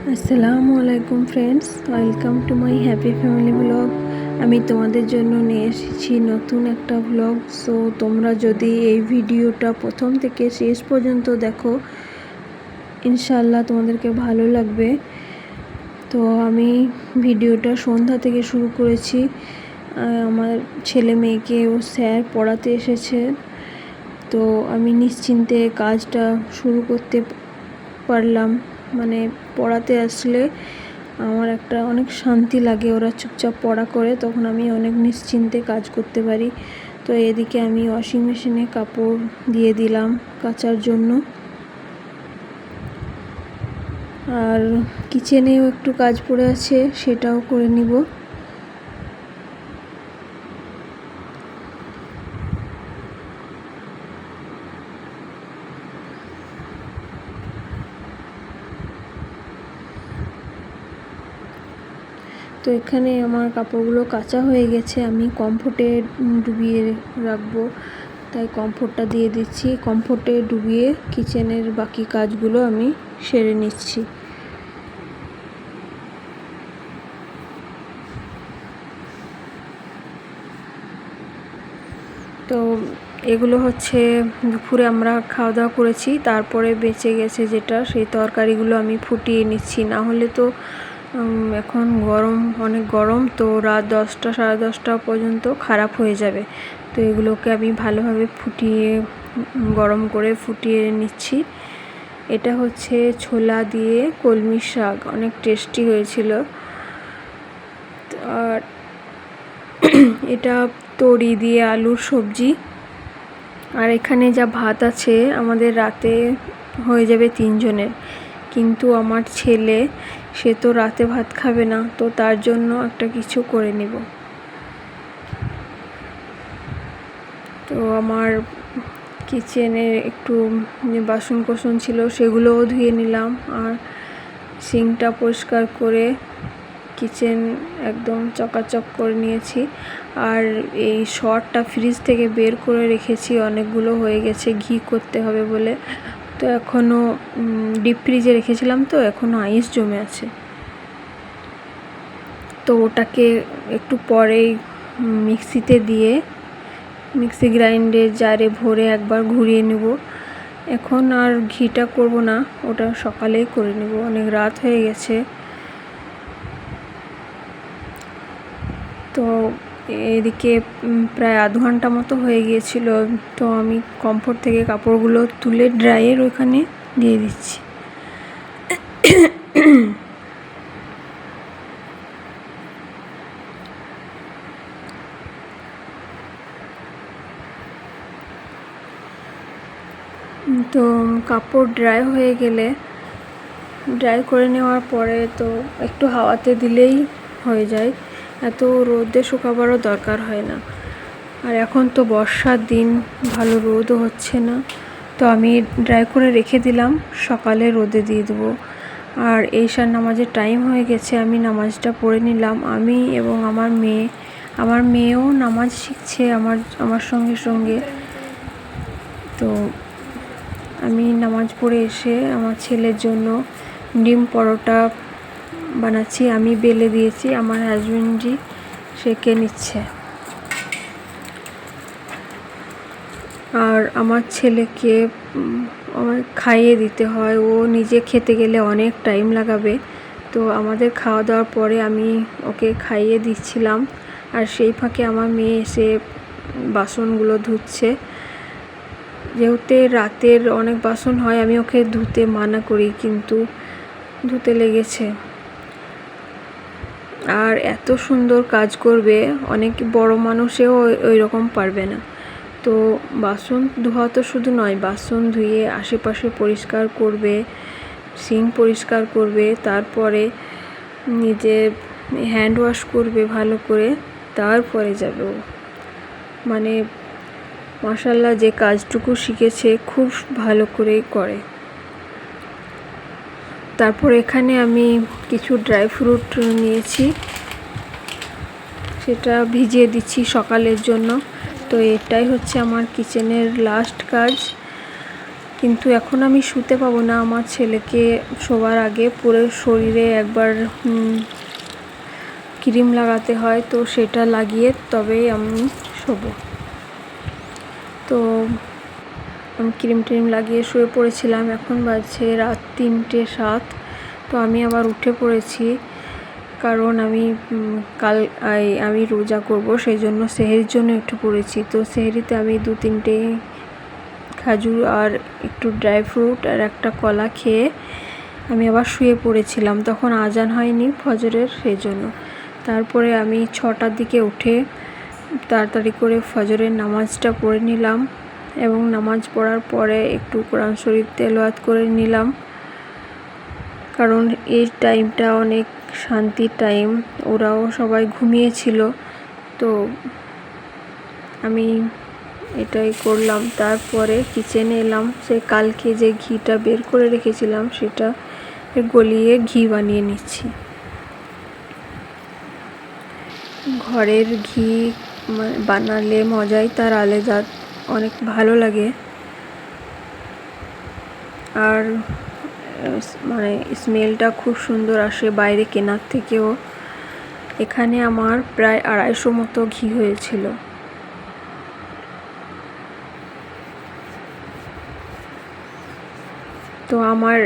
আসসালামু আলাইকুম friends, welcome to my happy family blog. আমি তোমাদের জন্য নিয়ে এসেছি নতুন একটা ব্লগ। সো তোমরা যদি এই ভিডিওটা প্রথম থেকে শেষ পর্যন্ত দেখো, ইনশাল্লাহ তোমাদেরকে ভালো লাগবে। তো আমি ভিডিওটা সন্ধ্যা থেকে শুরু করেছি। আমার ছেলে মেয়েকে ও স্যার পড়াতে এসেছে, তো আমি নিশ্চিন্তে কাজটা শুরু করতে পারলাম। মানে পড়াতে আসলে আমার একটা অনেক শান্তি লাগে, ওরা চুপচাপ পড়া করে, তখন আমি অনেক নিশ্চিন্তে কাজ করতে পারি। তো এদিকে আমি ওয়াশিং মেশিনে কাপড় দিয়ে দিলাম কাচার জন্য, আর কিচেনেও একটু কাজ পড়ে আছে, সেটাও করে নিব। তো এখানে আমার কাপড়গুলো কাচা হয়ে গেছে, আমি কমফোর্টে ডুবিয়ে রাখবো, তাই কমফোর্টটা দিয়ে দিচ্ছি। কমফোর্টে ডুবিয়ে কিচেনের বাকি কাজগুলো আমি সেরে নিচ্ছি। তো এগুলো হচ্ছে দুপুরে আমরা খাওয়া দাওয়া করেছি, তারপরে বেঁচে গেছে যেটা, সেই তরকারিগুলো আমি ফুটিয়ে নিচ্ছি। না হলে তো এখন অনেক গরম, তো রাত 10টা সাড়ে 10টা পর্যন্ত খারাপ হয়ে যাবে। তো এগুলোকে আমি ভালোভাবে গরম করে ফুটিয়ে নিচ্ছি। এটা হচ্ছে ছোলা দিয়ে কলমি শাক, অনেক টেস্টি হয়েছিল। আর এটা তরি দিয়ে আলুর সবজি। আর এখানে যা ভাত আছে, আমাদের রাতে হয়ে যাবে 3 জনের। কিন্তু আমার ছেলে, সে তো রাতে ভাত খাবে না, তো তার জন্য একটা কিছু করে নিব। তো আমার কিচেনে একটু বাসন কোসন ছিল, সেগুলোও ধুয়ে নিলাম। আর সিঙ্কটা পরিষ্কার করে কিচেন একদম চকাচক করে নিয়েছি। আর এই শর্টটা ফ্রিজ থেকে বের করে রেখেছি, অনেকগুলো হয়ে গেছে, ঘি করতে হবে বলে। তো এখনও ডিপ ফ্রিজে রেখেছিলাম, তো এখনও আইস জমে আছে। তো ওটাকে একটু পরেই মিক্সিতে দিয়ে মিক্সি গ্রাইন্ডের জারে ভরে একবার ঘুরিয়ে নেব। এখন আর ঘিটা করব না, ওটা সকালেই করে নেব, অনেক রাত হয়ে গেছে। তো এদিকে প্রায় আধ ঘন্টা মতো হয়ে গিয়েছিল। তো আমি কমফোর্ট থেকে কাপড়গুলো তুলে ড্রাইয়ের ওখানে দিয়ে দিচ্ছি। তো কাপড় ড্রাই হয়ে গেলে, ড্রাই করে নেওয়ার পরে তো একটু হাওয়াতে দিলেই হয়ে যায়, এত রোদে শুকাবারও দরকার হয় না। আর এখন তো বর্ষার দিন, ভালো রোদও হচ্ছে না, তো আমি ড্রাই করে রেখে দিলাম, সকালে রোদে দিয়ে দেবো। আর ঈশার নামাজের টাইম হয়ে গেছে, আমি নামাজটা পড়ে নিলাম, আমি এবং আমার মেয়েও নামাজ শিখছে আমার সঙ্গে সঙ্গে। তো আমি নামাজ পড়ে এসে আমার ছেলের জন্য ডিম পরোটা বানাচ্ছি, আমি বেলে দিয়েছি, আমার হাজবেন্ডজি সেঁকে নিচ্ছে। আর আমার ছেলেকে খাইয়ে দিতে হয়, ও নিজে খেতে গেলে অনেক টাইম লাগাবে। তো আমাদের খাওয়া দাওয়ার পরে আমি ওকে খাইয়ে দিচ্ছিলাম, আর সেই ফাঁকে আমার মেয়ে এসে বাসনগুলো ধুচ্ছে। যেহেতু রাতের অনেক বাসন হয়, আমি ওকে ধুতে মানা করি, কিন্তু ধুতে লেগেছে। আর এত সুন্দর কাজ করবে, অনেক বড় মানুষেও ওই রকম পারবে না। তো বাসন ধোয়া তো শুধু নয়, বাসন ধুয়ে আশেপাশে পরিষ্কার করবে, সিঙ্ক পরিষ্কার করবে, তারপরে নিজে হ্যান্ড ওয়াশ করবে ভালো করে, তারপরে যাবে ও। মানে মাশাআল্লাহ, যে কাজটুকু শিখেছে খুব ভালো করেই করে। তারপর এখানে আমি কিছু ড্রাই ফ্রুট নিয়েছি, সেটা ভিজিয়ে দিচ্ছি সকালের জন্য। তো এটাই হচ্ছে আমার কিচেনের লাস্ট কাজ। কিন্তু এখন আমি শুতে পাবো না। আমার ছেলেকে শোবার আগে পুরো শরীরে একবার ক্রিম লাগাতে হয়, তো সেটা লাগিয়ে তবেই আমি শোবো। তো আমি ক্রিম লাগিয়ে শুয়ে পড়েছিলাম। এখন বাজছে রাত 3:07। তো আমি আবার উঠে পড়েছি, কারণ আমি রোজা করব, সেই জন্য সেহরির জন্য উঠে পড়েছি। তো সেহরিতে আমি 2-3টে খাজুর আর একটু ড্রাই ফ্রুট আর একটা কলা খেয়ে আমি আবার শুয়ে পড়েছিলাম। তখন আজান হয়নি ফজরের, সেই জন্য। তারপরে আমি 6টার দিকে উঠে তাড়াতাড়ি করে ফজরের নামাজটা পড়ে নিলাম, এবং নামাজ পড়ার পরে একটু কোরআন শরীফ তেলাওয়াত করে নিলাম, কারণ এই টাইমটা অনেক শান্তির টাইম। ওরাও সবাই ঘুমিয়েছিল, তো আমি এটাই করলাম। তারপরে কিচেনে এলাম। সে কালকে যে ঘিটা বের করে রেখেছিলাম সেটা গলিয়ে ঘি বানিয়ে নিচ্ছি। ঘরের ঘি বানালে মজাই তার আলাদা, অনেক ভালো লাগে। আর স্মেলটা খুব সুন্দর আসে বাইরে কেনার থেকেও। এখানে আমার প্রায় 250 মতো ঘি হয়েছিল। তো আমার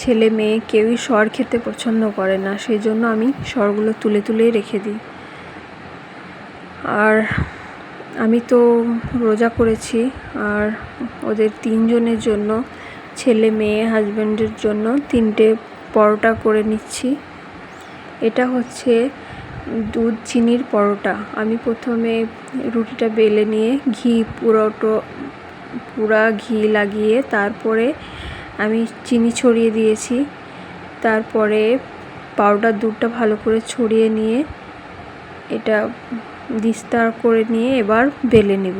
ছেলে মেয়ে কেউই সর খেতে পছন্দ করে না, সেই জন্য আমি সরগুলো তুলে তুলেই রেখে দিই। আর আমি তো রোজা করেছি, আর ওদের 3 জনের জন্য, ছেলে মেয়ে হাজব্যান্ডের জন্য 3টে পরোটা করে নিচ্ছি। এটা হচ্ছে দুধ চিনির পরোটা। আমি প্রথমে রুটিটা বেলে নিয়ে পুরা ঘি লাগিয়ে তারপরে আমি চিনি ছড়িয়ে দিয়েছি। তারপরে পাউডার দুধটা ভালো করে ছড়িয়ে নিয়ে এটা বিস্তার করে নিয়ে এবার বেলে নিব।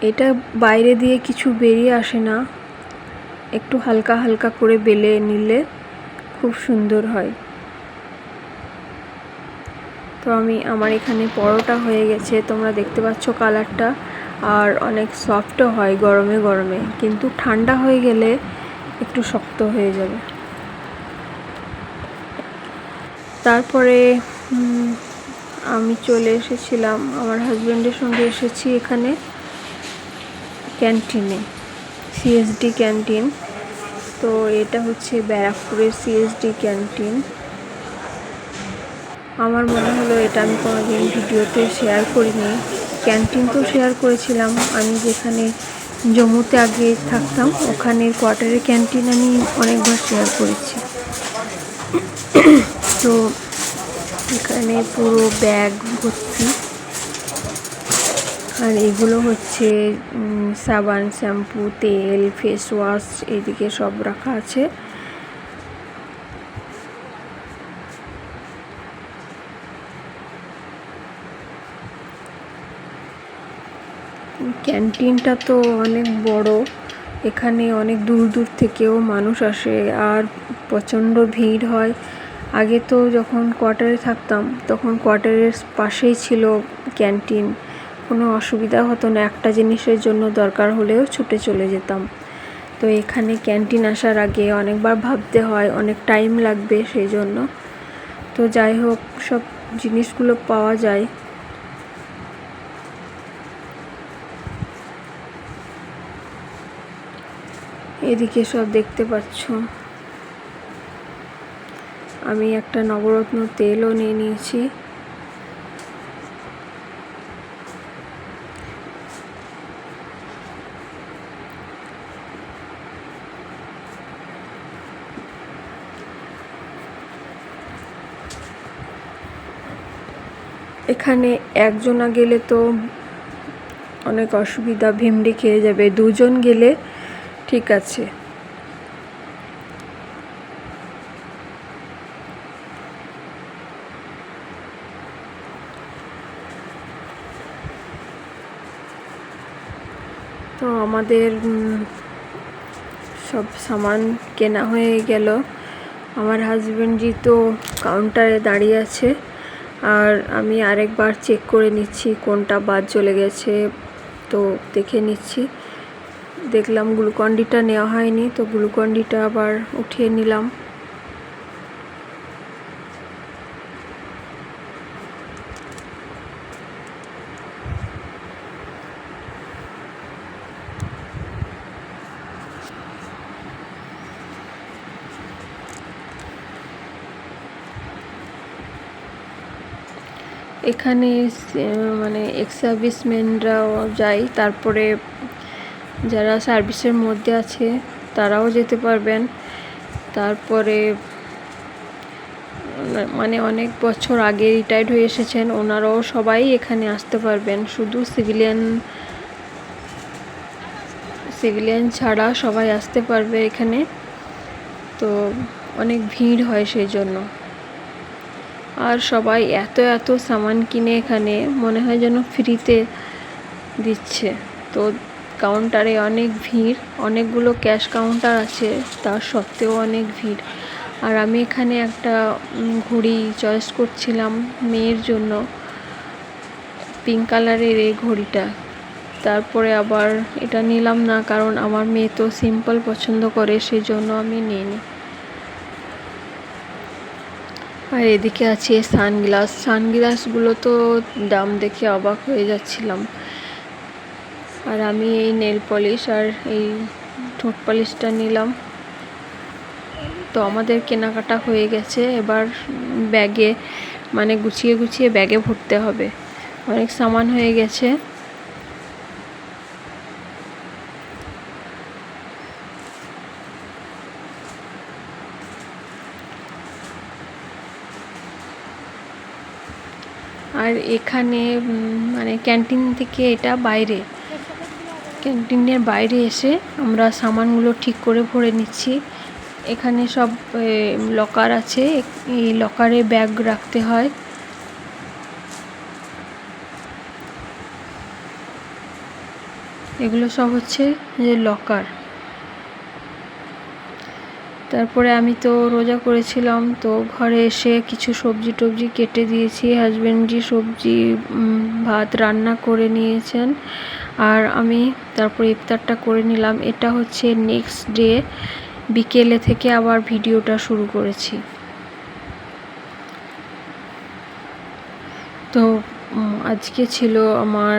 এটা বাইরে দিয়ে কিছু বেরিয়ে আসে না, একটু হালকা হালকা করে বেলে নিলে খুব সুন্দর হয়। তো আমার এখানে পরোটা হয়ে গেছে, তোমরা দেখতে পাচ্ছ কালারটা। আর অনেক সফটও হয় গরমে গরমে, কিন্তু ঠান্ডা হয়ে গেলে একটু শক্ত হয়ে যাবে। তারপরে আমি চলে এসেছিলাম, আমার হাজব্যান্ডের সঙ্গে এসেছি এখানে ক্যান্টিনে, সিএসডি ক্যান্টিন। তো এটা হচ্ছে ব্যারাকপুরের সিএসডি ক্যান্টিন। আমার মনে হলো এটা আমি কোনোদিন ভিডিওতে শেয়ার করিনি। ক্যান্টিন তো শেয়ার করেছিলাম, আমি যেখানে জম্মুতে আগে থাকতাম ওখানের কোয়ার্টারের ক্যান্টিন আমি অনেকবার শেয়ার করেছি। তো এখানে পুরো ব্যাগ ভর্তি, আর এগুলো হচ্ছে সাবান, শ্যাম্পু, তেল, ফেস ওয়াশ, এদিকে সব রাখা আছে। ক্যান্টিনটা তো অনেক বড়, এখানে অনেক দূর দূর থেকেও মানুষ আসে, আর প্রচণ্ড ভিড় হয়। আগে তো যখন কোয়ার্টারে থাকতাম তখন কোয়ার্টারের পাশেই ছিল ক্যান্টিন, কোনো অসুবিধা হতো না, একটা জিনিসের জন্য দরকার হলেও ছুটে চলে যেতাম। তো এখানে ক্যান্টিন আসার আগে অনেকবার ভাবতে হয়, অনেক টাইম লাগবে, সেই জন্য। তো যাই হোক, সব জিনিসগুলো পাওয়া যায়। এদিকে সব দেখতে পাচ্ছ। আমি একটা নবরত্ন তেলও নিয়ে নিয়েছি। এখানে একজনা গেলে তো অনেক অসুবিধা, ভিমড়ি খেয়ে যাবে। 2 জন গেলে ঠিক আছে। তো আমাদের সব সামান কেনা হয়ে গেল। আমার হাজব্যান্ডজি তো কাউন্টারে দাঁড়িয়ে আছে, আর আমি আরেকবার চেক করে নিচ্ছি কোনটা বাদ চলে গেছে, তো দেখে নিচ্ছি। দেখলাম গ্লুকন-ডিটা নেওয়া হয়নি, তো গ্লুকন-ডিটা আবার উঠিয়ে নিলাম। এখানে মানে এক্স সার্ভিসম্যানরাও যায়, তারপরে যারা সার্ভিসের মধ্যে আছে তারাও যেতে পারবেন। তারপরে মানে অনেক বছর আগে রিটায়ার্ড হয়ে এসেছেন ওনারাও সবাই এখানে আসতে পারবেন। শুধু সিভিলিয়ান ছাড়া সবাই আসতে পারবে এখানে। তো অনেক ভিড় হয় সেই জন্য। আর সবাই এত সামান কিনে এখানে মনে হয় যেন ফ্রিতে দিচ্ছে। তো কাউন্টারে অনেক ভিড়, অনেকগুলো ক্যাশ কাউন্টার আছে, তার সত্ত্বেও অনেক ভিড়। আর আমি এখানে একটা ঘড়ি চয়েস করছিলাম মেয়ের জন্য, পিঙ্ক কালারের এই ঘড়িটা। তারপরে আবার এটা নিলাম না, কারণ আমার মেয়ে তো সিম্পল পছন্দ করে, সেই জন্য আমি নিইনি। আর এদিকে আছে সানগ্লাসগুলো তো দাম দেখে অবাক হয়ে যাচ্ছিলাম। আর আমি এই নেল পলিশ আর এই ঠোঁট পলিশটা নিলাম। তো আমাদের কেনাকাটা হয়ে গেছে, এবার ব্যাগে মানে গুছিয়ে ব্যাগে ভরতে হবে, অনেক সামান হয়ে গেছে। আর এখানে মানে ক্যান্টিন থেকে এটা বাইরে, ক্যান্টিনের বাইরে এসে আমরা সামানগুলো ঠিক করে ভরে নিচ্ছি। এখানে সব লকার আছে, এই লকারে ব্যাগ রাখতে হয়। এগুলো সব হচ্ছে যে লকার। তারপরে আমি তো রোজা করেছিলাম, তো ঘরে এসে কিছু সবজি টবজি কেটে দিয়েছি। হাজব্যান্ডজি সবজি ভাত রান্না করে নিয়েছেন, আর আমি তারপরে ইফতারটা করে নিলাম। এটা হচ্ছে নেক্সট ডে বিকেলে থেকে আবার ভিডিওটা শুরু করেছি। তো আজকে ছিল আমার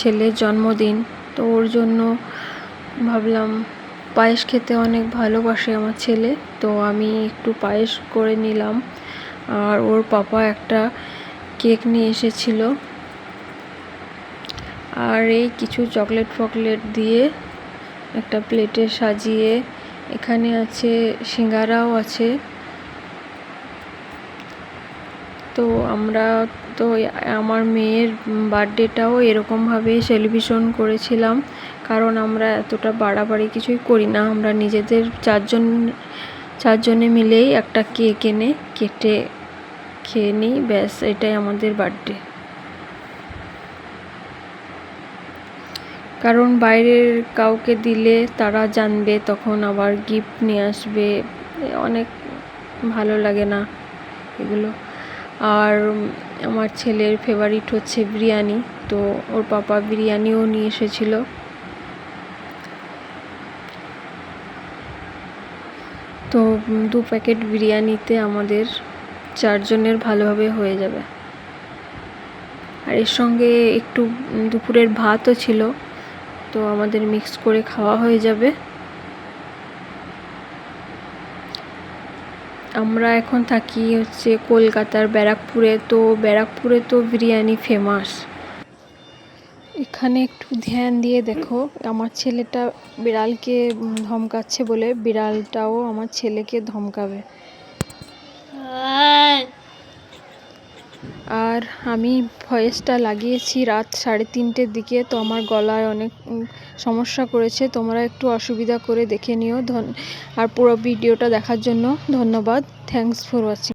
ছেলের জন্মদিন, তো ওর জন্য ভাবলাম, পায়েস খেতে অনেক ভালোবাসে আমার ছেলে, তো আমি একটু পায়েস করে নিলাম। আর ওর পাপা একটা কেক নিয়ে এসেছিল, আর এই কিছু চকলেট ফকলেট দিয়ে একটা প্লেটে সাজিয়ে, এখানে আছে সিঙ্গারাও আছে। তো আমরা তো আমার মেয়ের বার্থডেটাও এরকমভাবে সেলিব্রেশন করেছিলাম, কারণ আমরা এতটা বাড়াবাড়ি কিছুই করি না। আমরা নিজেদের চারজনে মিলেই একটা কেক এনে কেটে খেয়ে নিই, ব্যাস এটাই আমাদের বার্থডে। কারণ বাইরের কাউকে দিলে তারা জানবে, তখন আবার গিফট নিয়ে আসবে, অনেক ভালো লাগে না এগুলো। আর আমার ছেলের ফেভারিট হচ্ছে বিরিয়ানি, তো ওর পাপা বিরিয়ানিও নিয়ে এসেছিল। তো 2 প্যাকেট বিরিয়ানিতে আমাদের 4 জনের ভালোভাবে হয়ে যাবে। আর এর সঙ্গে একটু দুপুরের ভাতও ছিল, তো আমাদের মিক্স করে খাওয়া হয়ে যাবে। আমরা এখন থাকি হচ্ছে কলকাতার ব্যারাকপুরে, তো ব্যারাকপুরে তো বিরিয়ানি ফেমাস। এখানে একটু ধ্যান দিয়ে দেখো, আমার ছেলেটা বিড়ালকে ধমকাচ্ছে বলে বিড়ালটাও আমার ছেলেকে ধমকাবে। আর আমি ভয়েসটা লাগিয়েছি রাত 3:30-র দিকে, তো আমার গলায় অনেক সমস্যা করেছে, তোমরা একটু অসুবিধা করে দেখে নিও। আর পুরো ভিডিওটা দেখার জন্য ধন্যবাদ। Thanks for watching.